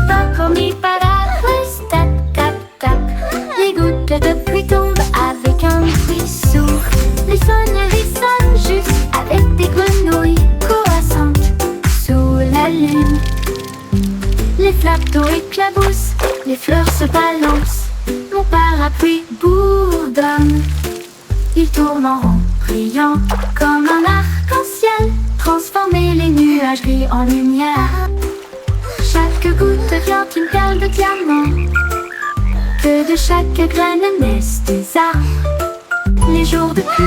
Pas mi paraît, tac, tac, tac. Les gouttes de pluie tombent avec un bruit sourd. Les sonneries sonnent juste avec des grenouilles croissantes sous la lune. Les flaques d'eau éclaboussent, les fleurs se balancent. Mon parapluie bourdonne. Il tourne en rond, brillant comme un arc-en-ciel. Transformer les nuages gris en lumière. Chaque goutte devient une perle de diamant. Que de chaque graine naissent des arbres. Les jours de pluie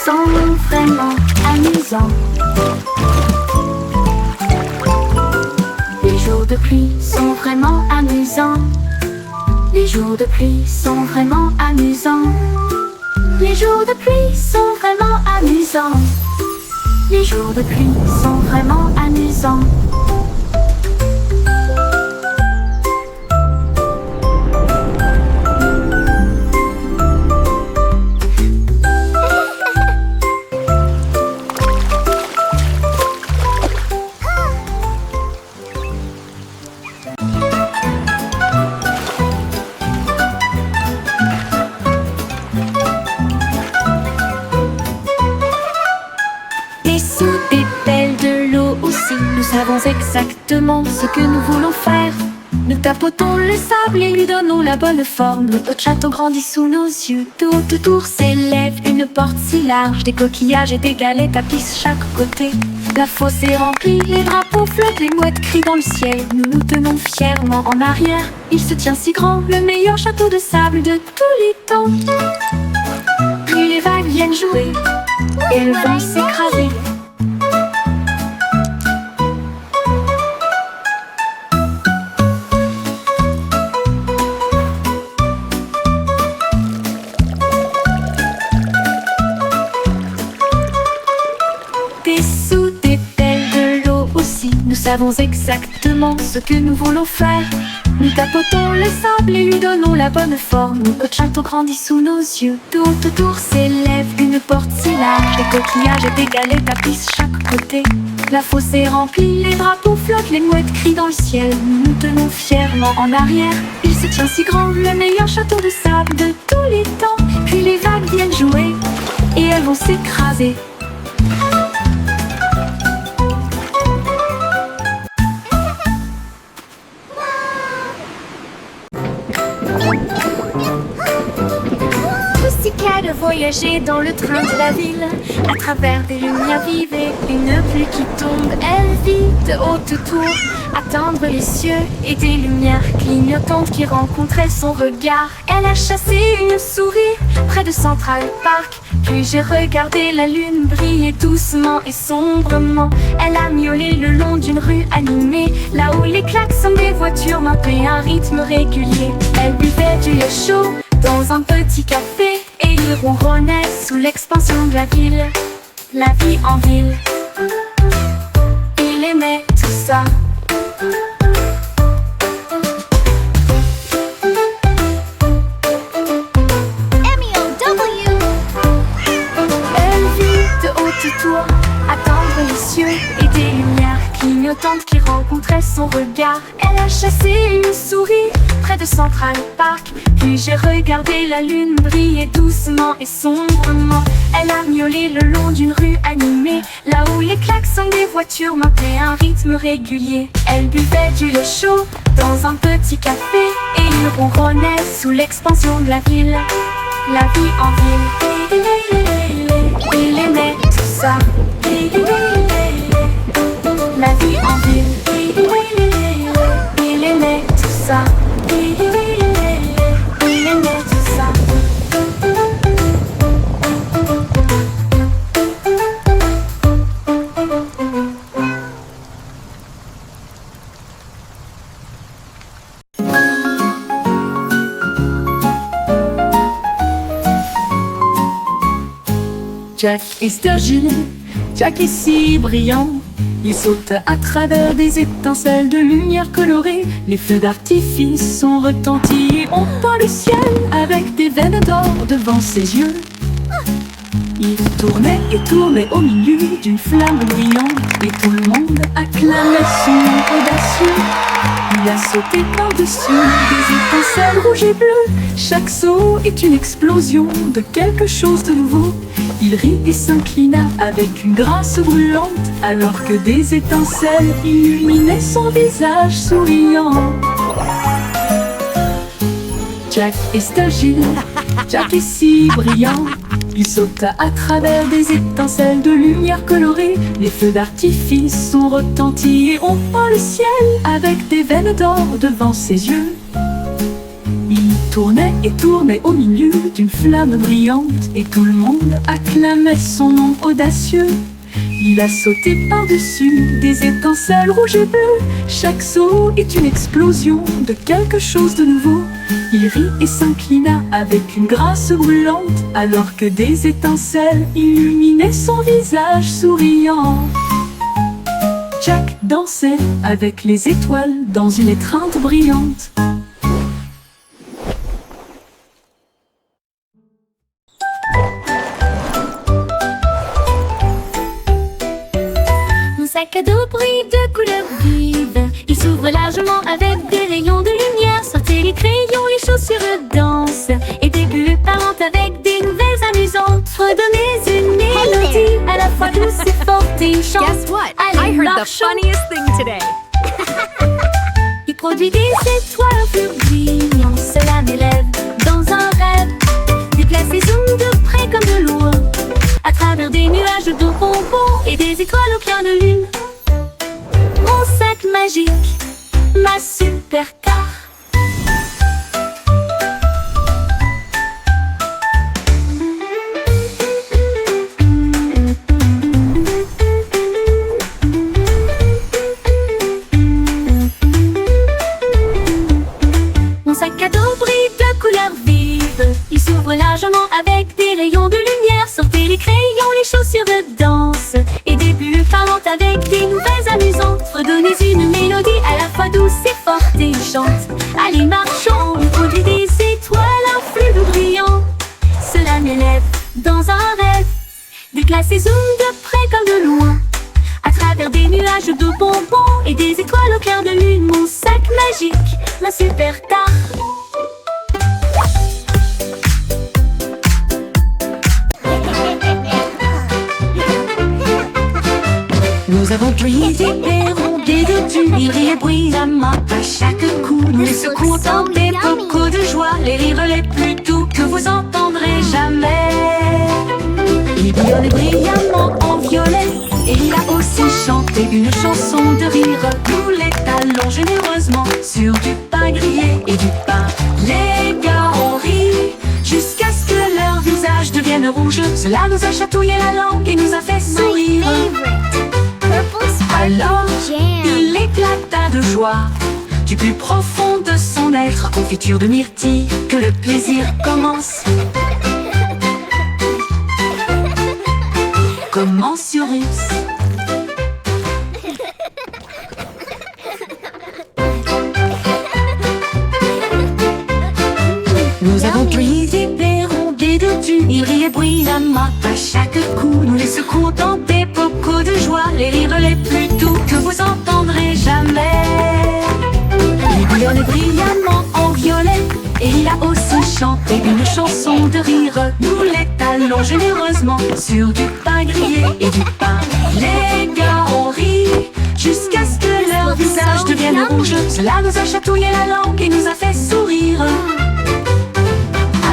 sont vraiment amusants. Les jours de pluie sont vraiment amusants. Les jours de pluie sont vraiment amusants. Les jours de pluie sont vraiment amusants. Les jours de pluie sont vraiment amusants. Nous savons exactement ce que nous voulons faire. Nous tapotons le sable et lui donnons la bonne forme. Notre château grandit sous nos yeux. De haute tour s'élève une porte si large. Des coquillages et des galets tapissent chaque côté. La fosse est remplie, les drapeaux flottent, les mouettes crient dans le ciel. Nous nous tenons fièrement en arrière. Il se tient si grand, le meilleur château de sable de tous les temps. Puis les vagues viennent jouer et elles vont s'écraser. Nous savons exactement ce que nous voulons faire. Nous tapotons le sable et lui donnons la bonne forme. Notre château grandit sous nos yeux. De haute tour s'élève une porte si large. Des coquillages et des galets tapissent chaque côté. La fosse est remplie, les drapeaux flottent, les mouettes crient dans le ciel. Nous nous tenons fièrement en arrière. Il se tient si grand, le meilleur château de sable de tous les temps. Puis les vagues viennent jouer et elles vont s'écraser. De voyager dans le train de la ville, à travers des lumières vives et une pluie qui tombe. Elle vit de haute tour, atteindre les cieux et des lumières clignotantes qui rencontraient son regard. Elle a chassé une souris près de Central Park, puis j'ai regardé la lune briller doucement et sombrement. Elle a miaulé le long d'une rue animée, là où les klaxons des voitures marquaient un rythme régulier. Elle buvait du lait chaud dans un petit café et il ronronnait sous l'expansion de la ville. La vie en ville, il aimait tout ça. M.E.O.W. Elle vit de haute tour, attendre les cieux et des lumières clignotantes qui rencontraient son regard. Elle a chassé une souris près de Central Park, puis j'ai regardé la lune briller doucement et sombrement. Elle a miaulé le long d'une rue animée, là où les klaxons des voitures marquaient un rythme régulier. Elle buvait du lait chaud dans un petit café et il ronronnait sous l'expansion de la ville. La vie en ville, il aimait tout ça. La vie en ville, il aimait tout ça. Il aimait tout ça. Jack est sturgeon, Jack est si brillant. Il saute à travers des étincelles de lumière colorée. Les feux d'artifice sont retentis et on peint le ciel avec des veines d'or devant ses yeux. Il tournait au milieu d'une flamme brillante, et tout le monde acclamait son nom audacieux. Il a sauté par-dessus des étincelles rouges et bleues. Chaque saut est une explosion de quelque chose de nouveau. Il rit et s'inclina avec une grâce brûlante, alors que des étincelles illuminaient son visage souriant. Jack est agile, Jack est si brillant. Il sauta à travers des étincelles de lumière colorée. Les feux d'artifice sont retentis et ont peint le ciel avec des veines d'or devant ses yeux. Il tournait au milieu d'une flamme brillante, et tout le monde acclamait son nom audacieux. Il a sauté par-dessus des étincelles rouges et bleues. Chaque saut est une explosion de quelque chose de nouveau. Il rit et s'inclina avec une grâce brûlante, alors que des étincelles illuminaient son visage souriant. Jack dansait avec les étoiles dans une étreinte brillante. Mon sac à dos brille de couleurs vives. Il s'ouvre largement avec des rayons de lumière. Sortez les crayons, les chaussures dansent, et des bulles parlent avec des nouvelles amusantes. Redonnez une mélodie à la fois douce et forte et chante. Guess what? Allez, I heard the marchons. funniest thing today. Il produit des étoiles plus brillantes. Cela m'élève dans un rêve. Déplace et zoom de près comme de loin, à travers des nuages de bonbons et des étoiles au clair de lune. Mon sac magique, ma supercar. Mon sac à dos brille de couleurs vives. Il s'ouvre largement avec des rayons de lumière. Sortez les crayons, les chaussures dansent, et des bulles parlantes avec des nouvelles amusantes. Redonnez une mélodie à la fois douce et forte et chante. Allez, marchons, il produit des étoiles, un flux de brillant. Cela m'élève dans un rêve. Déplace et zoom de près comme de loin, à travers des nuages de bonbons et des étoiles au clair de lune. Mon sac magique, ma supercar. Nous avons pris des perrons, des dodus, ils rient bruyamment à chaque coup. Nous les secouons dans des bocaux de joie, les rires les plus doux que vous entendrez jamais. Il bouillonnait brillamment en violet, et il a aussi chanté une chanson de rire. Nous l'étalons généreusement sur du pain grillé et du pain. Les gars ont ri jusqu'à ce que leur visage devienne rouge. Cela nous a chatouillé la langue et nous a fait sourire. Alors, il éclata de joie du plus profond de son être. Confiture de myrtille, que le plaisir commence. Commensurus. Nous avons pris des perrons, des dodus, ils riaient bruyamment à chaque coup. Nous les secouons dans des bocaux de joie, les rires les plus doux que vous entendrez jamais. Il bouillonnait brillamment en violet, et il a aussi chanté une chanson de rire. Nous l'étalons généreusement sur du pain grillé et du pain. Les gars ont ri jusqu'à ce que leur visage devienne rouge. Cela nous a chatouillé la langue et nous a fait sourire.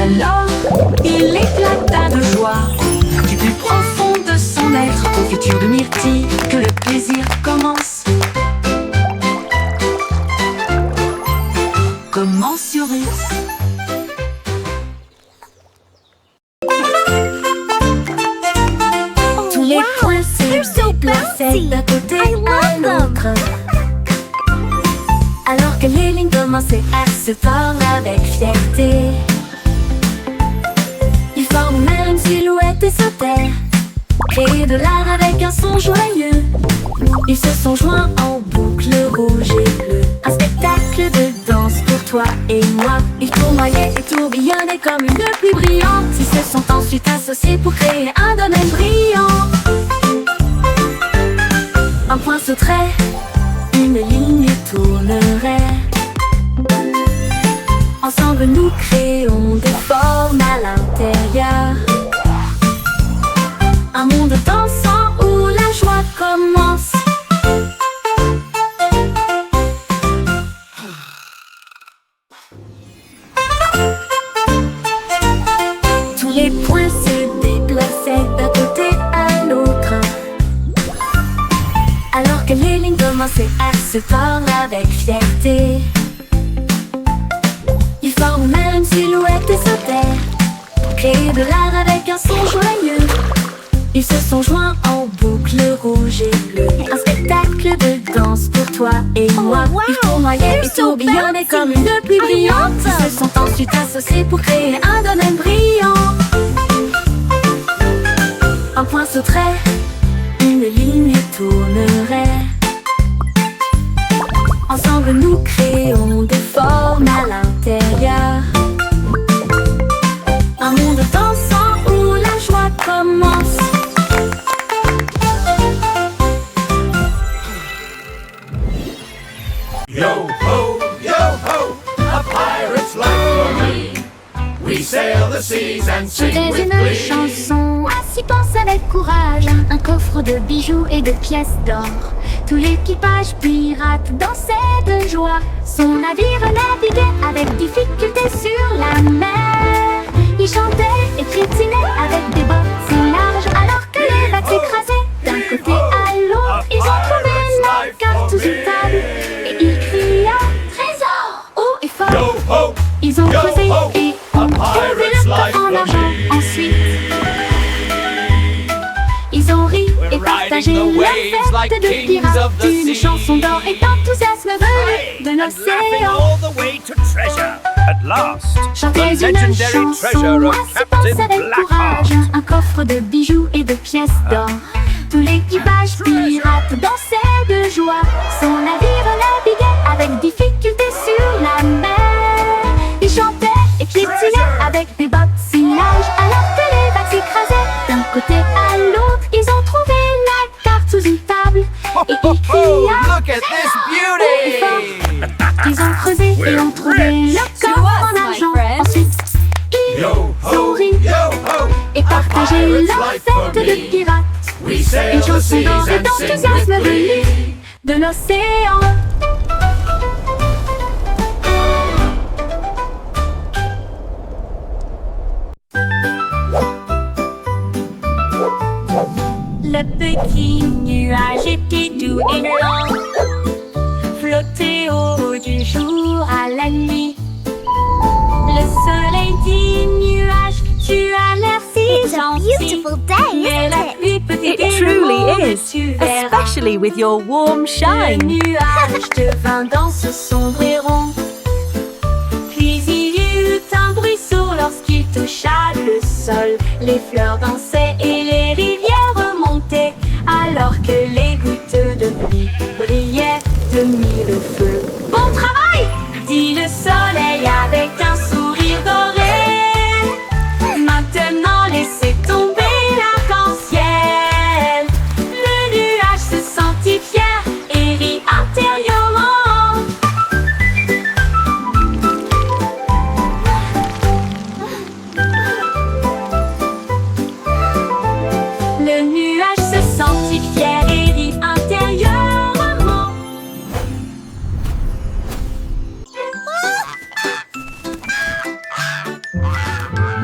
Alors, il éclata de joie du plus profond de son être. Confiture de myrtille, que le plaisir commence. Commensurus. Tous les points se déplaçaient d'un côté à l'autre, alors que les lignes commençaient à se tordre avec fierté. Ils forment même une silhouette et sautaient, créer de l'art avec un son joyeux. Ils se sont joints en boucle rouge et bleue, un spectacle de danse pour toi et moi. Ils tournoyaient et tourbillonnaient comme une pluie brillante. Ils se sont ensuite associés pour créer un domaine brillant. Un point sauterait, une ligne tournerait. Ensemble nous créons des formes à l'intérieur. Un monde dansant où la joie commence. Tous les points se déplaçaient d'un côté à l'autre, alors que les lignes commençaient à se tordre avec fierté. Ils forment même une silhouette et sautèrent, créer de l'art avec un son joyeux. Ils se sont joints en boucle rouge et bleue. Un spectacle de danse pour toi et moi. Ils tournoyaient et tourbillonnaient comme une pluie brillante. Ils se sont ensuite associés pour créer un domaine brillant. Un point sauterait, une ligne tournerait. Ensemble nous créons des formes à l'intérieur. Un monde dansant où la joie commence. Yo ho, a pirate's life for me. We sail the seas and sing C'était with une glee. chanson, ainsi pense avec courage. Un coffre de bijoux et de pièces d'or. Tout l'équipage pirate dansait de joie. Son navire naviguait avec difficulté sur la mer. Il chantait et piétinait avec des bottes si larges, alors que les vagues s'écrasaient d'un côté à l'autre. Ils ont trouvé la carte sous une table et ils criaient trésor haut et fort. Yo ho, Ils ont yo creusé ho, et a ont trouvé pirate's le life corps en for argent. me. Ensuite, ils ont ri et partagé riding the la waves like fête de kings pirates. of the Une sea. chanson d'or et d'enthousiasme venu de and laughing l'océan. all the way to treasure. At last, Chantez the une legendary chanson, treasure of ainsi pense Captain avec Blackheart. courage. Un coffre de bijoux et de pièces d'or. Tout l'équipage pirate dansait de joie. Son navire naviguait avec difficulté sur la mer. Il chantait et piétinait avec des bottes si larges, alors que les vagues s'écrasaient d'un côté à l'autre. Ils ont trouvé la carte sous une table et ils criaient Look at this beauty! Ils ont creusé et ont trouvé le corps en argent. Ensuite, ils Yo ont ho, ri yo ho, et partagé pirate's leur life for fête de me. pirates. We sail Une the chanson seas d'or et and sing with d'enthousiasme glee. venue de l'océan. Le petit nuage était doux et lent, flottait au haut du jour à la nuit. Le soleil dit nuage, tu as l'air si gentil. Beautiful day, Mais isn't la it? pluie peut It t'aider truly le is, monde, tu verras. especially with your warm Le shine. nuage devint dans ce sombre et rond. Puis il y eut un bruit sourd lorsqu'il toucha le sol. Les fleurs dansaient et les rivières remontaient, alors que les gouttes de pluie brillaient de mille feux. Bon travail, dit le soleil avec un sourire doré. Maintenant laissez tomber l'arc-en-ciel. Le nuage se sentit fier et rit intérieurement. Le nuage se sentit fier et rit intérieurement.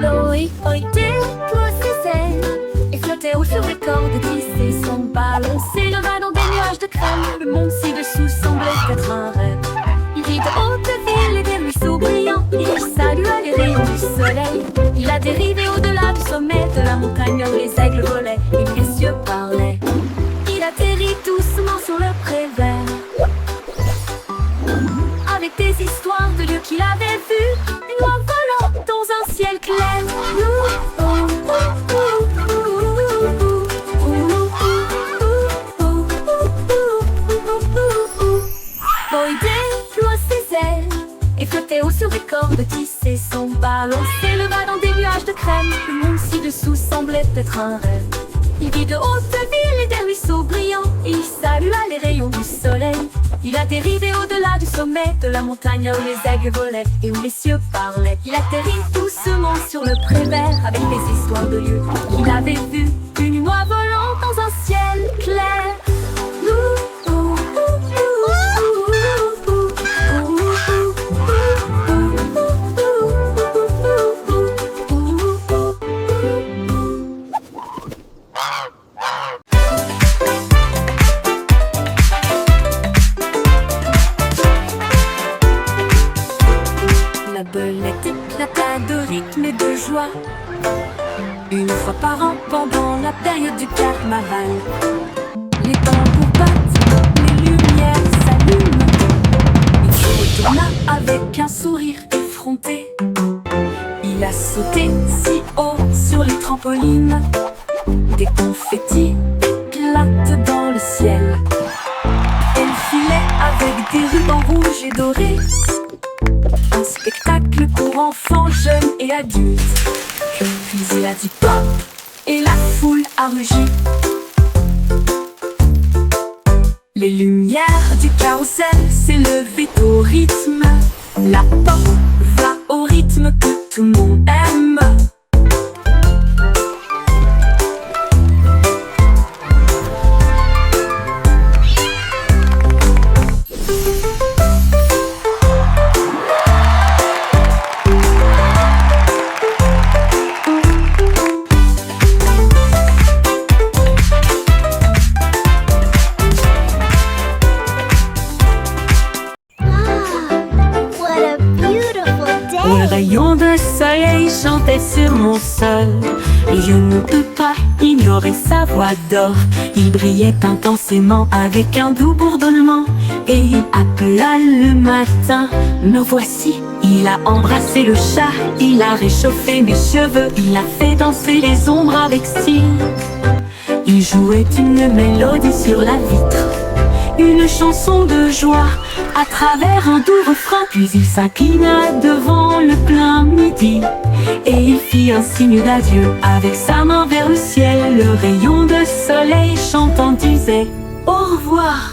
L'eau effeuillait tous ses ailes et flottait au fur et corde glissait son ballon s'éleva dans des nuages de crème. Le monde ci-dessous semblait être un rêve. Il vit de hautes villes et des ruisseaux brillants. Il salua les rayons du soleil. Il a dérivé au-delà du sommet de la montagne où les aigles volaient et les cieux parlaient. Il atterrit doucement sur le pré vert, avec des histoires de lieux qu'il avait vus, une voix volant dans un ciel clair. Boydé ploie ses ailes et flottait très haut sur des cordes tissées. Son ballon s'éleva dans des nuages de crème. Le monde ci-dessous semblait être un rêve. Il vit de hautes villes et des ruisseaux brillants. Il salua les rayons du soleil. Il atterrit au-delà du sommet de la montagne où les aigues volaient et où les cieux parlaient. Il atterrit doucement sur le pré vert avec des histoires de lieux qu'il avait vus. Une oie volant dans un ciel clair. La belette éclata de rythme et de joie. Une fois par an pendant la période du carnaval. Les tambours battent, les lumières s'allument. Il se retourna avec un sourire effronté. Il a sauté si haut sur les trampolines. Des confettis éclatent dans le ciel. Elle filait avec des rubans rouges et dorés. Un spectacle pour enfants, jeunes et adultes. Puis il a dit pop et la foule a rugi. Les lumières du carrousel s'élevaient au rythme. La pop va au rythme que tout le monde aime. Le rayon de soleil chantait sur mon sol. Et je ne peux pas ignorer sa voix d'or. Il brillait intensément avec un doux bourdonnement. Et il appela le matin. Me voici, il a embrassé le chat. Il a réchauffé mes cheveux. Il a fait danser les ombres avec style. Il jouait une mélodie sur la vitre. Une chanson de joie à travers un doux refrain. Puis il s'inclina devant le plein midi et il fit un signe d'adieu avec sa main vers le ciel. Le rayon de soleil chantant disait au revoir.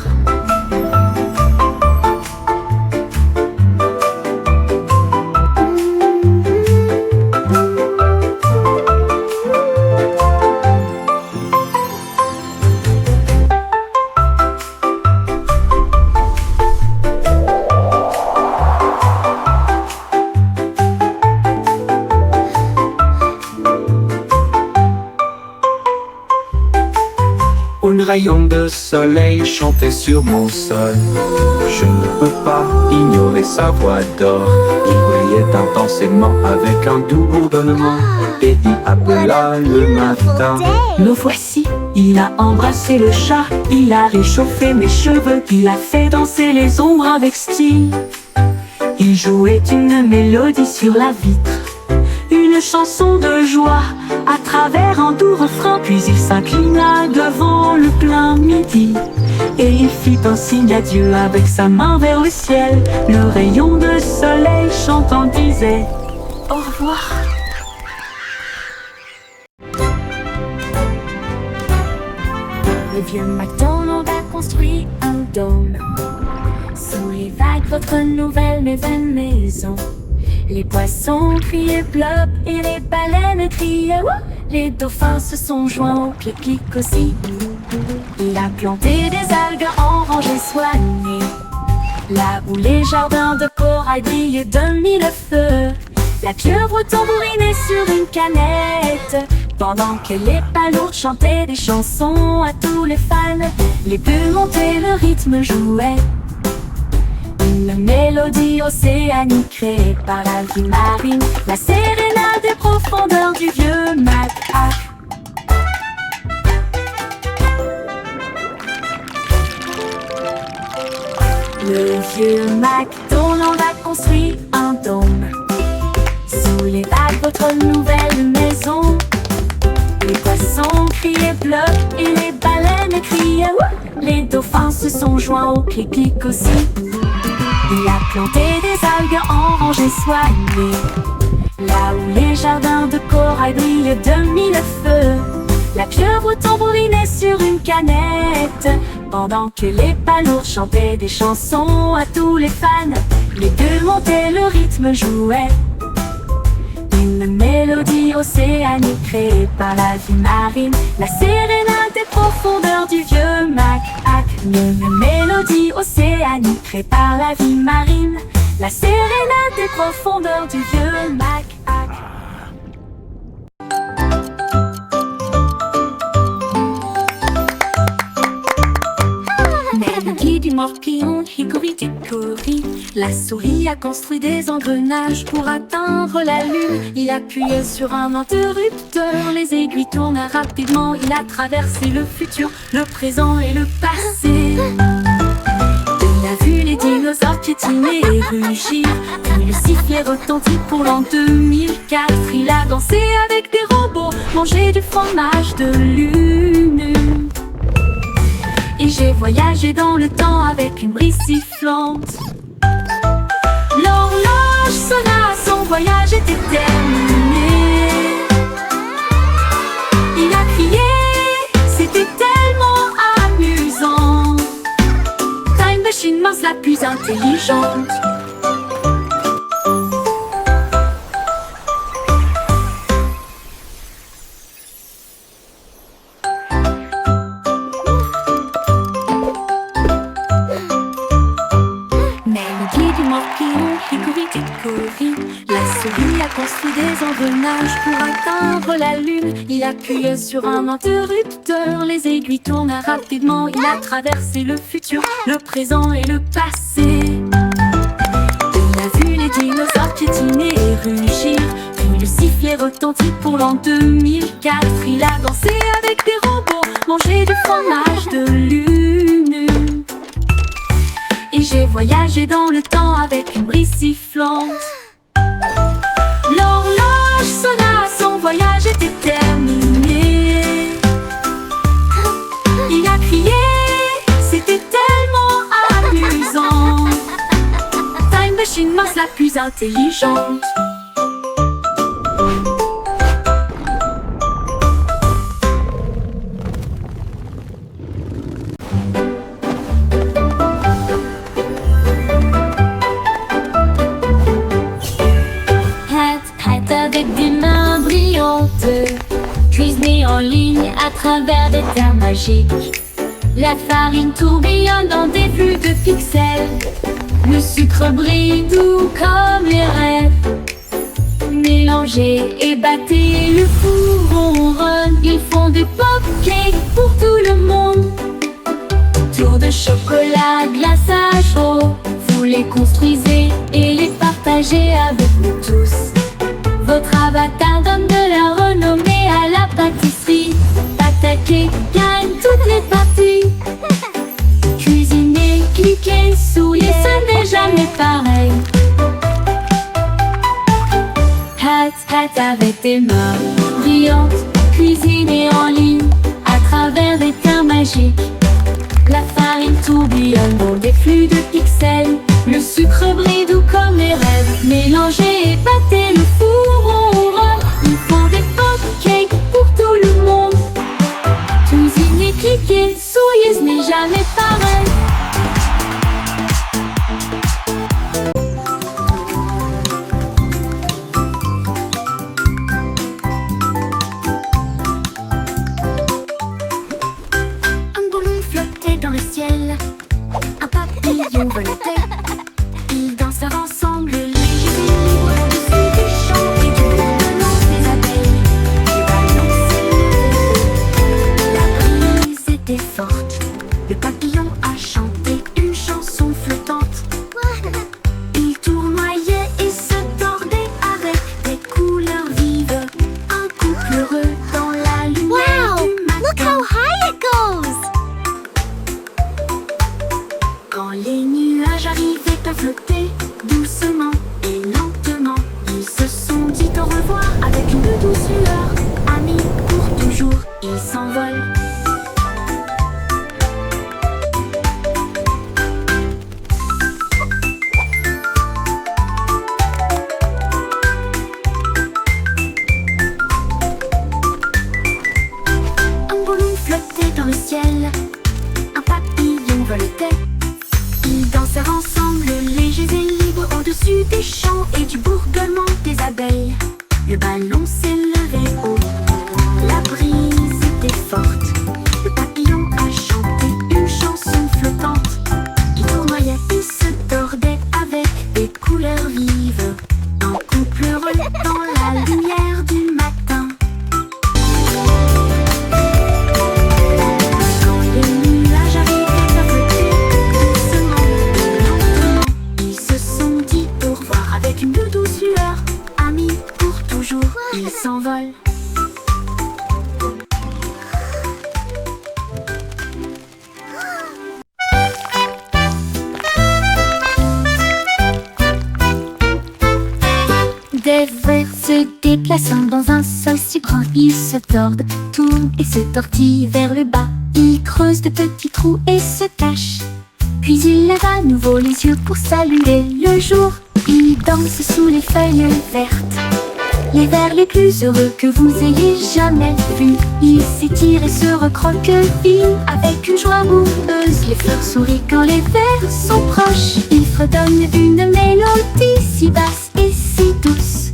Un rayon de soleil chantait sur mon sol. Je ne peux pas ignorer sa voix d'or. Il brillait intensément avec un doux bourdonnement. Et il appela le matin. Me voici, il a embrassé le chat. Il a réchauffé mes cheveux. Il a fait danser les ombres avec style. Il jouait une mélodie sur la vitre. Une chanson de joie à travers un doux refrain. Puis il s'inclina devant le plein midi et il fit un signe d'adieu avec sa main vers le ciel. Le rayon de soleil chantant disait au revoir. Le vieux McDonald a construit un dôme sous les vagues, votre nouvelle maison. Les poissons criaient plop et les baleines criaient wouh. Les dauphins se sont joints au clic-clic aussi. Il a planté des algues en rangées soignées, là où les jardins de corail brillaient de mille feux. La pieuvre tambourinait sur une canette, pendant que les palourdes chantaient des chansons à tous les fans. Les bulles montaient, le rythme jouait. Une mélodie océanique créée par la vie marine, la sérénade des profondeurs du vieux Mac. Le vieux McDonald a construit un dôme sous les vagues, votre nouvelle maison. Les poissons criaient bleu et les baleines criaient wouh. Les dauphins se sont joints au clic-clic aussi. Il a planté des algues en rangées soignées, là où les jardins de corail brillent de mille feux. La pieuvre tambourinait sur une canette, pendant que les palourdes chantaient des chansons à tous les fans. Les deux montaient, le rythme jouait, une mélodie océanique créée par la vie marine, la sérénade des profondeurs du vieux Mac-Hac. Une mélodie océanique créée par la vie marine, la sérénade des profondeurs du vieux Mac-Hac. Mélodie du morpion, hickory-dickory. La souris a construit des engrenages pour atteindre la lune. Il appuyait sur un interrupteur, les aiguilles tournent rapidement. Il a traversé le futur, le présent et le passé. Il a vu les dinosaures piétiner et rugir, puis le sifflet retentit pour l'an 2004. Il a dansé avec des robots, mangé du fromage de lune. Et j'ai voyagé dans le temps avec une brise sifflante. L'horloge sonna, son voyage était terminé. Il a crié, c'était tellement amusant. Time Machine Mouse la plus intelligente. La souris a construit des engrenages pour atteindre la lune. Il appuyait sur un interrupteur, les aiguilles tournent rapidement. Il a traversé le futur, le présent et le passé. Il a vu les dinosaures piétiner et rugir, puis le sifflet retentit pour l'an 2004. Il a dansé avec des robots, mangé du fromage de lune. Et j'ai voyagé dans le temps avec une brise sifflante. L'horloge sonna, son voyage était terminé. Il a crié, c'était tellement amusant. Time Machine Mouse la plus intelligente. Avec des mains brillantes, cuisiner en ligne à travers des terres magiques. La farine tourbillonne dans des flux de pixels. Le sucre brille doux comme les rêves. Mélangez et battez, le four ronronne. Ils font des pop-cakes pour tout le monde. Tour de chocolat, glaçage chaud. Vous les construisez et les partagez avec nous tous. Votre avatar donne de la renommée à la pâtisserie. Attaquez, gagne toutes les parties. Cuisinez, cliquez, souriez, ce n'est jamais pareil. Hat avec des mains brillantes, cuisinez en ligne à travers des terres magiques. La farine tourbillonne dans des flux de pixels. Le sucre brille doux comme les rêves. Mélangez et battez, le four ronronne. Ils font des cupcakes pour tout le monde. Cuisinez, cliquez, souriez, ce n'est jamais pareil. Un ballon flottait dans le ciel. Un papillon volait. Ils dansèrent ensemble, légers et libres, au-dessus du champ et du bourdonnement des abeilles. Les ballons s'élevaient, la brise était forte. Le papillon a chanté une chanson flottante. Il tournoyait et se tordait avec des couleurs vives. Un couple heureux dans la lumière du matin. Look how high it goes! Quand les nuages arrivaient à flotter doucement et lentement, ils se sont dit au revoir avec une douce lueur. Amis pour toujours, ils s'envolent. Ils dansèrent ensemble, légers et libres, au-dessus des champs et du bourgeonnement des abeilles. Le ballon s'élevait haut, la brise était forte. Le papillon a chanté une chanson flottante. Il tournoyait et se tordait avec des couleurs vives, en couple heureux dans la lumière du matin. Quand les nuages arrivaient à flotter doucement, lentement, ils se sont dit au revoir avec une douce lueur. Amis pour toujours, ils s'envolent. Des vers se déplaçant dans un sol si grand, ils se tordent, tournent et se tortillent vers le bas. Ils creusent de petits trous et se cachent. Puis ils lèvent à nouveau les yeux pour saluer le jour. Ils dansent sous les feuilles vertes, les vers les plus heureux que vous ayez jamais vus. Ils s'étirent et se recroquevillent avec une joie boueuse. Les fleurs sourient quand les vers sont proches. Ils fredonnent une mélodie si basse et si douce,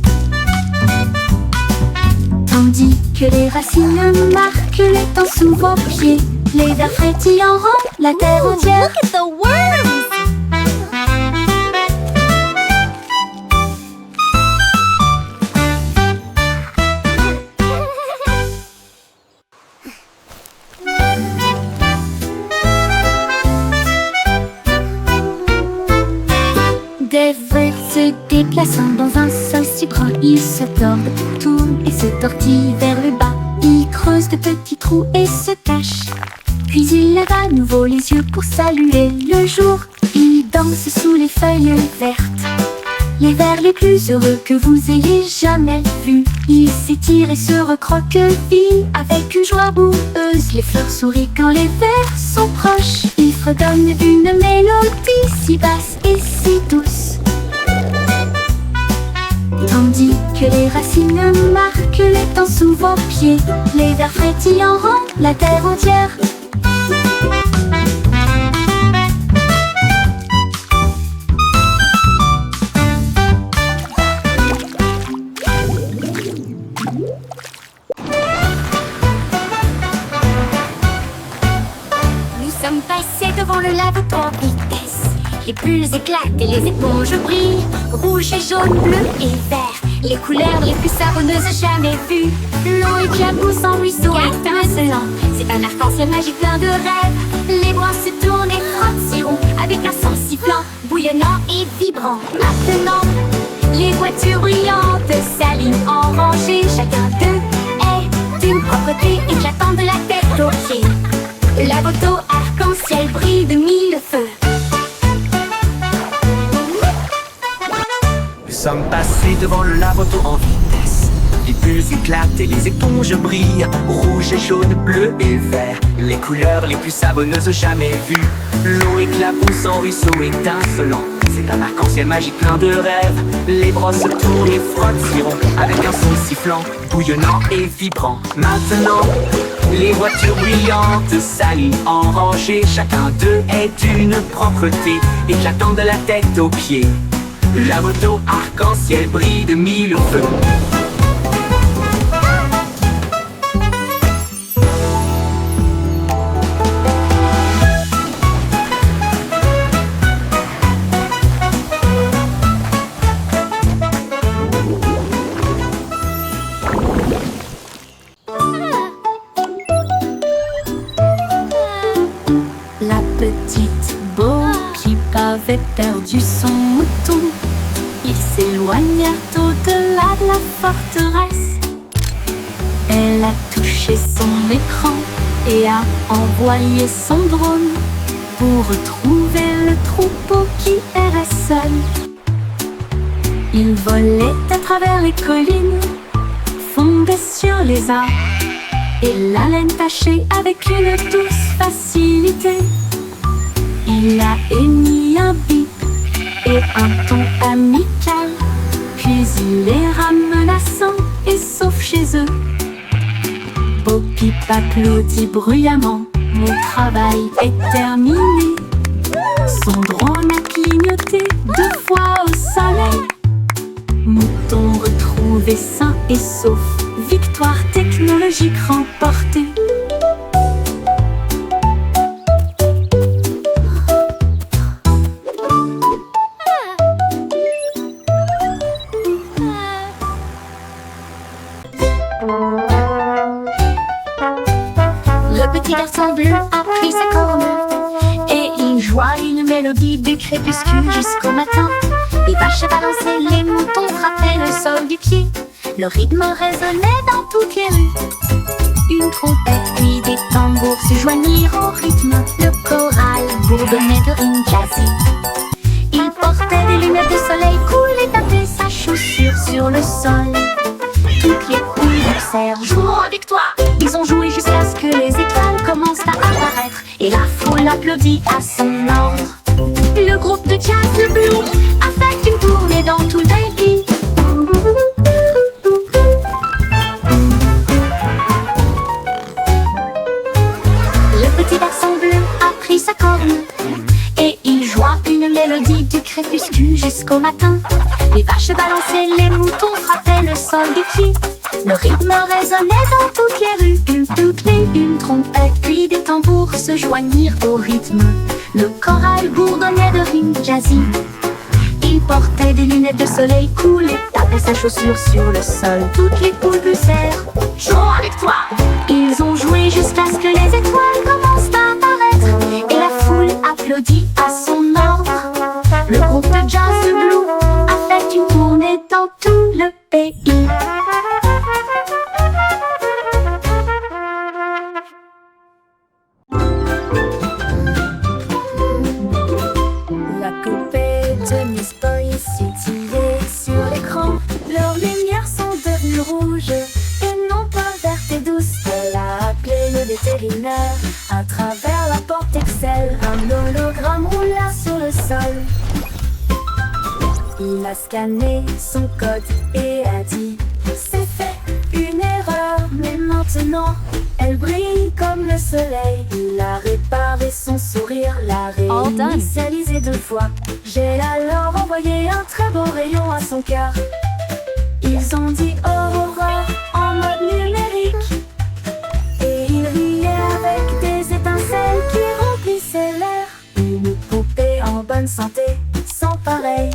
tandis que les racines marquent les temps sous vos pieds. Les vers frétillent en rang la terre entière. Look at the worms! Des vers se déplaçant dans un sol si grand, ils se tordent, tournent et se tortillent vers le bas. Ils creusent de petits trous et se cachent. Puis ils lèvent à nouveau les yeux pour saluer le jour. Ils dansent sous les feuilles vertes, les vers les plus heureux que vous ayez jamais vus. Ils s'étirent et se recroquevillent avec une joie boueuse. Les fleurs sourient quand les vers sont proches. Ils fredonnent une mélodie si basse et si douce, tandis que les racines marquent les temps sous vos pieds. Les vers frétillent en rang la terre entière. Nous sommes passés devant le lave en vitesse. Les bulles éclatent et les éponges brillent. Rouge et jaune, bleu et vert, les couleurs les plus savonneuses jamais vues. L'eau éclabousse en ruisseau étincelant. C'est un arc-en-ciel magique plein de rêves. Les branches se tournent et frottent si rond avec un son sifflant, bouillonnant et vibrant. Maintenant, les voitures brillantes s'alignent en rangée. Chacun d'eux est d'une propreté éclatante de la tête aux pieds. La moto arc-en-ciel brille de mille feux. Nous sommes passés devant le lavoto en vitesse. Les bulles éclatent et les éponges brillent. Rouge et jaune, bleu et vert, les couleurs les plus savonneuses jamais vues. L'eau éclabousse en ruisseau étincelant. C'est un arc-en-ciel magique plein de rêves. Les brosses tournent et frottent si rond avec un son sifflant, bouillonnant et vibrant. Maintenant, les voitures brillantes s'alignent en rangée. Chacun d'eux est d'une propreté éclatant de la tête aux pieds. La moto arc-en-ciel brille de mille feux. La petite Bo qui avait perdu son mouton, ils s'éloignèrent au-delà de la forteresse. Elle a touché son écran et a envoyé son drone pour retrouver le troupeau qui errait seul. Il volait à travers les collines, fondait sur les arbres, et la laine tachée avec une douce facilité. Il a émis un bip et un ton amical, puis il les ramena sains et saufs chez eux. Bo Peep applaudit bruyamment, mon travail est terminé. Son drone a clignoté 2 fois au soleil. Mouton retrouvé sain et sauf. Victoire technologique remportée. Le petit garçon bleu a pris sa corne et il joua une mélodie du crépuscule jusqu'au matin. Les vaches balançaient, les moutons frappaient le sol du pied. Le rythme résonnait dans toutes les rues. Une trompette puis des tambours se joignirent au rythme. Le choral bourdonnait de rimes jazzy. Il portait des lunettes de soleil cool et tapait sa chaussure sur le sol. Toutes les poules dansèrent, jour en victoire. Ils ont joué jusqu'à ce que les étoiles commencent à apparaître et la foule applaudit à son ordre. Le groupe de jazz, le Blue, a fait une tournée dans tout le pays. Le petit garçon bleu a pris sa corne et il joua une mélodie du crépuscule jusqu'au matin. Les vaches balançaient, les moutons frappaient le sol du pied. Le rythme résonnait dans toutes les rues. Une trompette puis des tambours se joignirent au rythme. Le choral bourdonnait de rimes jazzy. Il portait des lunettes de soleil cool et tapait sa chaussure sur le sol. Toutes les poules poussèrent, jouons avec toi. Ils ont joué jusqu'à ce que les étoiles commencent à apparaître et la foule applaudit à son ordre. Le groupe de jazz The Blue a fait une tournée dans tout le pays. La poupée de Miss Boy scintillait sur l'écran. Leurs lumières sont devenues rouges et non pas vertes et douces. Elle a appelé le vétérinaire à travers la porte Excel. Un hologramme roula sur le sol. Il a scanné son code et a dit: c'est fait, une erreur, mais maintenant elle brille comme le soleil. Il a réparé son sourire, l'a réinitialisé 2 fois. J'ai alors envoyé un très beau rayon à son cœur. Ils ont dit Aurora en mode numérique et il riait avec des étincelles qui remplissaient l'air. Une poupée en bonne santé, sans pareil.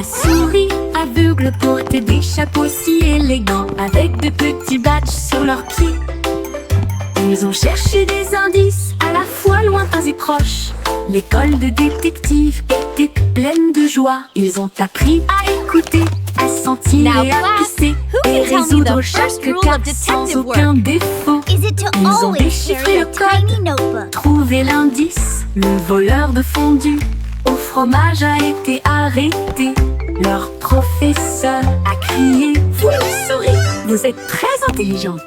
Souris aveugles portaient des chapeaux si élégants avec de petits badges sur leurs pieds. Ils ont cherché des indices à la fois lointains et proches. L'école de détectives était pleine de joie. Ils ont appris à écouter, à sentir et à pisser et résoudre chaque cas sans aucun défaut. Ils ont déchiffré le code, trouvé l'indice. Le voleur de fondue au fromage a été arrêté. Leur professeur a crié: vous le saurez, vous êtes très intelligente.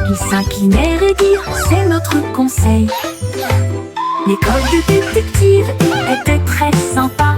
Ils s'inclinèrent et dirent: c'est notre conseil. L'école de détective était très sympa.